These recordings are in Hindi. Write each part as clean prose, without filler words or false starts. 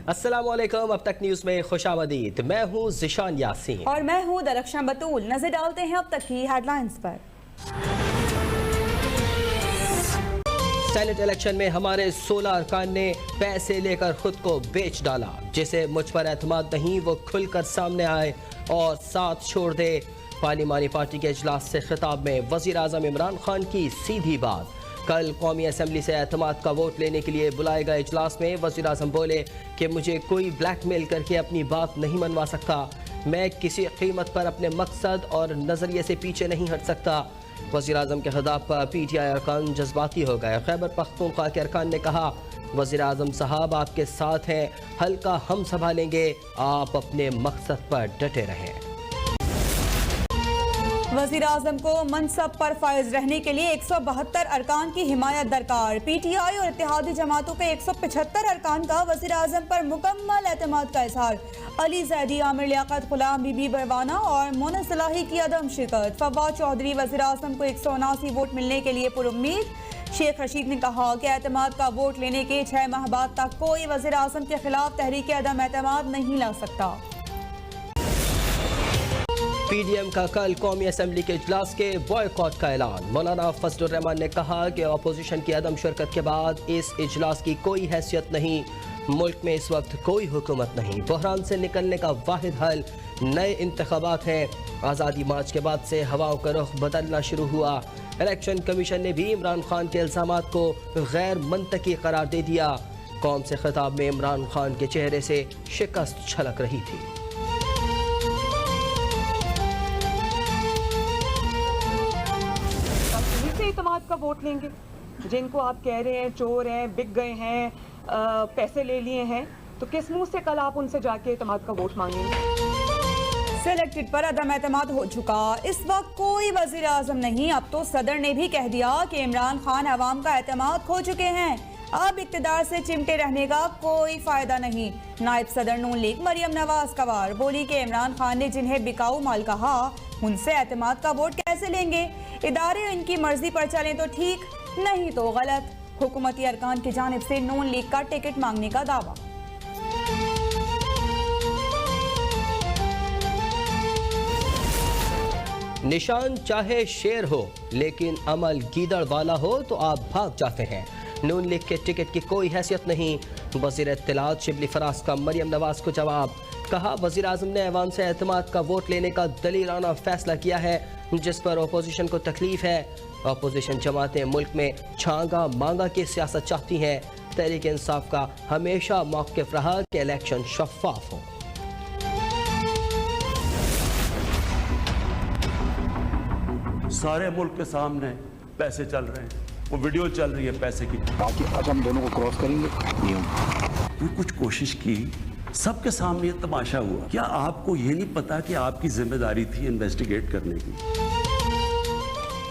अस्सलामुअलैकुम। अब तक न्यूज में खुशामदीद। मैं हूँ ज़िशान यासीन और मैं हूँ दरख्शां बतूल। नजर डालते हैं अब तक की हेडलाइंस पर। सेनेट इलेक्शन में हमारे 16 अरकान ने पैसे लेकर खुद को बेच डाला। जिसे मुझ पर एतमाद नहीं वो खुलकर सामने आए और साथ छोड़ दे। पार्लिमानी पार्टी के इजलास से खिताब में वज़ीर आज़म इमरान खान की सीधी बात। कल कौमी असम्बली से एतमाद का वोट लेने के लिए बुलाए गए इजलास में वज़ीर आज़म बोले कि मुझे कोई ब्लैकमेल करके अपनी बात नहीं मनवा सकता। मैं किसी कीमत पर अपने मकसद और नज़रिए से पीछे नहीं हट सकता। वज़ीर आज़म के खिताब पर PTI अरकान जज्बाती हो गए। खैबर पख्तूनख्वा के अरकान ने कहा, वज़ीर आज़म साहब आपके साथ हैं, हल्का हम संभालेंगे, आप अपने मकसद पर डटे रहें। वज़ीर आज़म को मनसब पर फायज रहने के लिए 172 अरकान की हिमायत दरकार। PTI और इत्तेहादी जमातों के 175 अरकान का वज़ीर आज़म पर मुकम्मल एतमाद का इजहार। अली जैदी, आमिर लियाकत, गुलाम बीबी बरवाना और मोना सलाही की अदम शिरकत। फवाद चौधरी वज़ीर आज़म को 179 वोट मिलने के लिए पुरुम्मीद। शेख रशीद ने कहा कि एतमाद का वोट लेने के 6 माह बाद तक कोई वज़ीर आज़म के खिलाफ तहरीक अदम एतमाद नहीं ला सकता। PDM का कल कौमी असम्बली के इजलास के बॉयकॉट का ऐलान। मौलाना फजलुर रहमान ने कहा कि अपोजिशन की अदम शिरकत के बाद इस इजलास की कोई हैसियत नहीं। मुल्क में इस वक्त कोई हुकूमत नहीं। बहरान से निकलने का वाहिद हल नए इंतखाबात हैं। आज़ादी मार्च के बाद से हवाओं का रुख बदलना शुरू हुआ। इलेक्शन कमीशन ने भी इमरान खान के इल्ज़ामात को गैर मंतकी करार दे दिया। कौम से खिताब में इमरान खान के चेहरे से शिकस्त छलक रही थी। एतमाद का वोट लेंगे जिनको आप कह रहे हैं चोर हैं, बिक गए हैं, पैसे ले लिए हैं, तो किस मुंह से कल आप उनसे जाके एतमाद का वोट मांगेंगे? सिलेक्टेड पर अदम एतमाद हो चुका। इस वक्त कोई वज़ीर आज़म नहीं। अब तो सदर ने भी कह दिया कि इमरान खान अवाम का एतमाद खो चुके हैं। अब इक़्तिदार से चिमटे रहने का कोई फायदा नहीं। नायब सदर नून लीग मरियम नवाज कवार बोली कि इमरान खान ने जिन्हें बिकाऊ माल कहा उनसे एतमाद का वोट कैसे लेंगे? इदारे इनकी मर्जी पर चलें तो ठीक, नहीं तो गलत। हुकूमती अरकान की जानिब से नून लीग का टिकट मांगने का दावा। निशान चाहे शेर हो लेकिन अमल गीदड़ वाला हो तो आप भाग जाते हैं। नून लीग के टिकट की कोई हैसियत नहीं। वज़ीर इत्तलात शिबली फराज का मरियम नवाज को जवाब। कहा, वज़ीर आज़म ने ऐवान से एतमाद का वोट लेने का दलीलाना फैसला किया है जिस पर अपोजिशन को तकलीफ है। अपोजिशन जमातें मुल्क में छांगा मांगा की सियासत चाहती हैं। तहरीक इंसाफ का हमेशा मौक़िफ़ रहा कि इलेक्शन शफ़ाफ हो। सारे मुल्क के सामने पैसे चल रहे हैं, वो वीडियो चल रही है पैसे की। बाकी आज हम दोनों को क्रॉस करेंगे। कुछ कोशिश की, सबके सामने ये तमाशा हुआ। क्या आपको ये नहीं पता कि आपकी जिम्मेदारी थी इन्वेस्टिगेट करने की?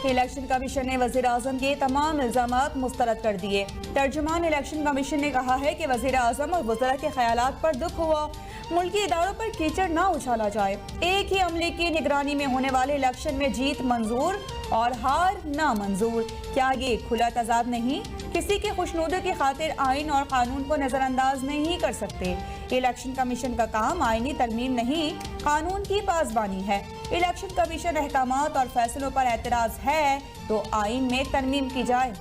इलेक्शन कमीशन ने वज़ीर आज़म के तमाम इल्ज़ामात मुस्तरद कर दिए। तर्जुमान इलेक्शन कमीशन ने कहा है कि वज़ीर आज़म और वज़रा के ख्यालात पर दुख हुआ। मुल्की इदारों पर कीचड़ ना उछाला जाए। एक ही अमले की निगरानी में होने वाले इलेक्शन में जीत मंजूर और हार ना मंजूर। क्या ये खुला तजाद नहीं? किसी की खुशनुदी की खातिर आइन और कानून को नज़रअंदाज नहीं कर सकते। इलेक्शन कमीशन का काम आइनी तरमीम नहीं, कानून की पासबानी है। इलेक्शन कमीशन अहकामात और फैसलों पर एतराज़ है तो आइन में तरमीम की जाए।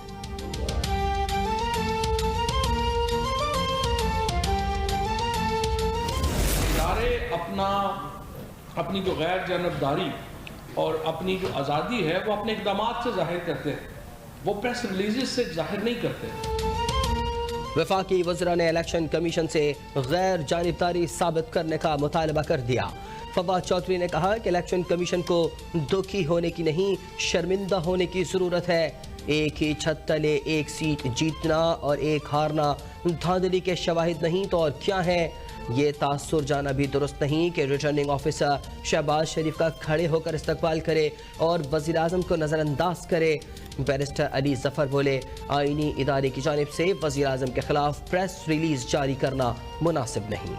अपनी जो गैर जानबदारी और अपनी जो आज़ादी है वो अपने इक़दामात से जाहिर करते हैं, वो प्रेस रिलीज़ से जाहिर नहीं करते। वफाकी वज़रा ने इलेक्शन कमीशन से गैर जानिबदारी साबित करने का मुतालबा कर दिया। फवाद चौधरी ने कहा कि इलेक्शन कमीशन को दुखी होने की नहीं, शर्मिंदा होने की ज़रूरत है। एक ही छत तले एक सीट जीतना और एक हारना धांधली के शवाहिद नहीं तो और क्या है। ये तासुर जाना भी दुरुस्त नहीं कि रिटर्निंग ऑफिसर शहबाज शरीफ का खड़े होकर इस्तकबाल करे और वज़ीर आज़म को नज़रअंदाज करे। बैरिस्टर अली जफ़र बोले, आइनी इदारे की जानिब से वज़ीर आज़म के खिलाफ प्रेस रिलीज जारी करना मुनासिब नहीं।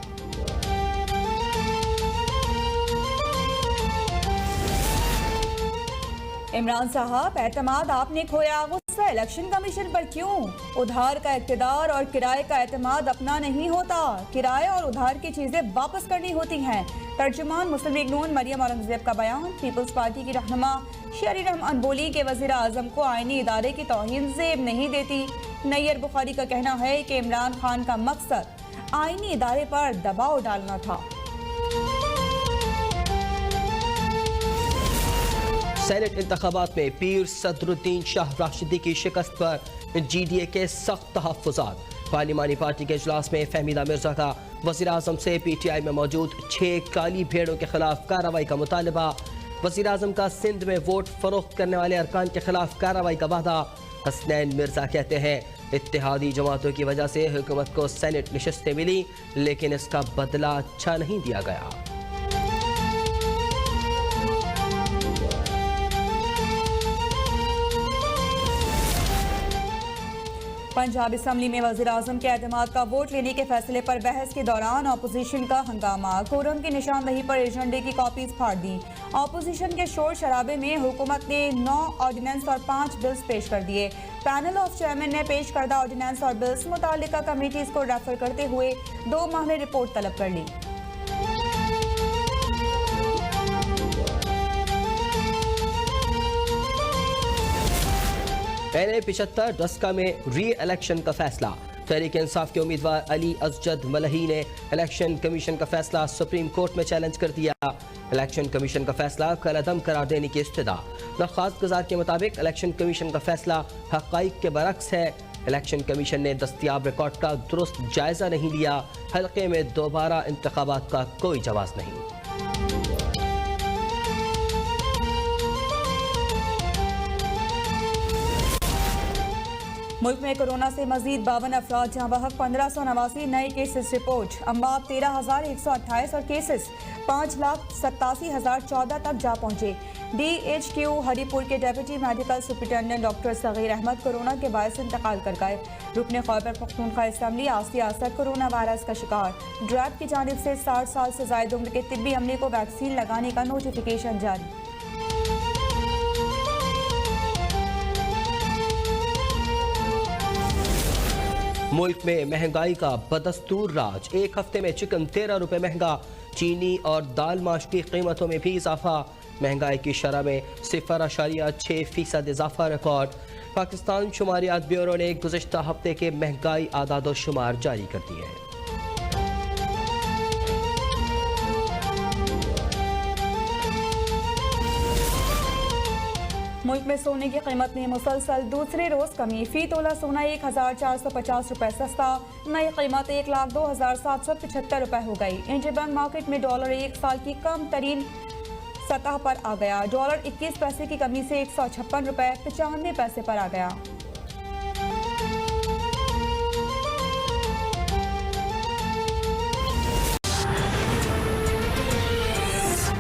इमरान साहब, एतमाद आपने खोया, गुस्सा इलेक्शन कमीशन पर क्यों? उधार का इक़्तिदार और किराए का एतमाद अपना नहीं होता, किराए और उधार की चीजें वापस करनी होती हैं। तर्जुमान मुस्लिम लीग नून मरियम औरंगजेब का बयान। पीपल्स पार्टी की रहनुमा शरी रहमान बोली कि वज़ीर आज़म को आईनी इदारे की तौहीन ज़ेब नहीं देती। नैयर बुखारी का कहना है कि इमरान खान का मकसद आईनी इदारे पर दबाव डालना था। सेनेट इंतखाबात में पीर सदरुद्दीन शाह राशिदी की शिकस्त पर GDA के सख्त तहफ़्फ़ुज़ात। पार्लिमानी पार्टी के इजलास में फहमीदा मिर्जा का वज़ीर आज़म से PTI में मौजूद 6 काली भेड़ों के खिलाफ कार्रवाई का मुतालबा। वज़ीर आज़म का सिंध में वोट फरोख्त करने वाले अरकान के खिलाफ कार्रवाई का वादा। हसनैन मिर्जा कहते हैं इत्तेहादी जमातों की वजह से हुकूमत को सेनेट नशिस्तें मिली, लेकिन इसका बदला अच्छा नहीं दिया गया। पंजाब असम्बली में वज़ीर आज़म के एतमाद का वोट लेने के फैसले पर बहस के दौरान अपोजिशन का हंगामा। कोरम की निशानदही पर एजेंडे की कॉपीज फाड़ दी। अपोजिशन के शोर शराबे में हुकूमत ने 9 ऑर्डिनेंस और 5 बिल्स पेश कर दिए। पैनल ऑफ चेयरमैन ने पेश करदा ऑर्डिनेंस और बिल्स मुतालिका कमेटीज को रेफर करते हुए 2 माह में रिपोर्ट तलब कर ली। NA 75 डस्का में री इलेक्शन का फैसला। तहरीक इंसाफ के उम्मीदवार अली अजजद मलही ने इलेक्शन कमीशन का फैसला सुप्रीम कोर्ट में चैलेंज कर दिया। इलेक्शन कमीशन का फैसला कलअदम करार देने की इस्तदा। दरख्वास्त गुजार के मुताबिक इलेक्शन कमीशन का फैसला हक़ाइक़ के बरक्स है। इलेक्शन कमीशन ने दस्तियाब रिकॉर्ड का दुरुस्त जायजा नहीं लिया। हल्के में दोबारा इंतखाबात का कोई जवाब नहीं। मुल्क में कोरोना से मजीद 52 अफराद जहाँ बहक 1589 नए केसेस रिपोर्ट। अम्बाब 13,128 और केसेस 5,87,014 तक जा पहुँचे। DHQ हरीपुर के deputy medical superintendent doctor Sagheer Ahmed corona के बायस इंतकाल कर गए। रुकने Khyber Pakhtunkhwa assembly Asiya Asad corona virus का शिकार। ड्रैब की जानिब से 60 साल से ज़ायद उम्र के तिब्बी अमले को वैक्सीन लगाने का नोटिफिकेशन जारी। मुल्क में महंगाई का बदस्तूर राज। एक हफ्ते में चिकन 13 रुपए महंगा। चीनी और दाल माश की कीमतों में भी इजाफा। महंगाई की शरह में 0.6% इजाफा रिकॉर्ड। पाकिस्तान शुमारियात ब्यूरो ने गुज़िश्ता हफ्ते के महंगाई आदाद शुमार जारी कर दिए। मुल्क में सोने की कीमत में मुसलसल दूसरे रोज कमी। फी तोला सोना 1,450 रुपए सस्ता। नई कीमत 1,02,775 रुपए हो गई। इंटरबैंक मार्केट में डॉलर एक साल की कम तरीन सतह पर आ गया। डॉलर 21 पैसे की कमी से 156 रुपए 95 पैसे पर आ गया।